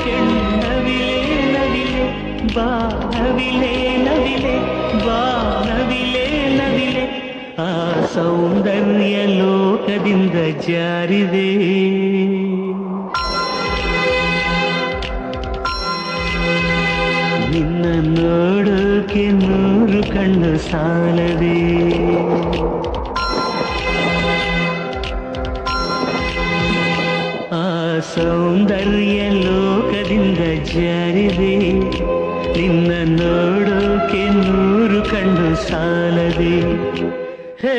ಹೆಣ್ಣವಿಲೆ ನವಿಲೆ ಬಾ ನವಿಲೆ ನವಿಲೆ ಬಾ ನವಿಲೆ ನವಿಲೆ ಆ ಸೌಂದರ್ಯ ಲೋಕದಿಂದ ಜಾರಿದೆ ನಿನ್ನ ನೋಡೋಕೆ ನೂರು ಕಣ್ಣು ಸಾಲದೆ ಆ ಸೌಂದರ್ಯ ಲೋಕದಿಂದ ಜಾರಿದೆ ನಿನ್ನ ನೋಡೋಕೆ ನೂರು ಕಣ್ಣು ಸಾಲದೆ ಹೇ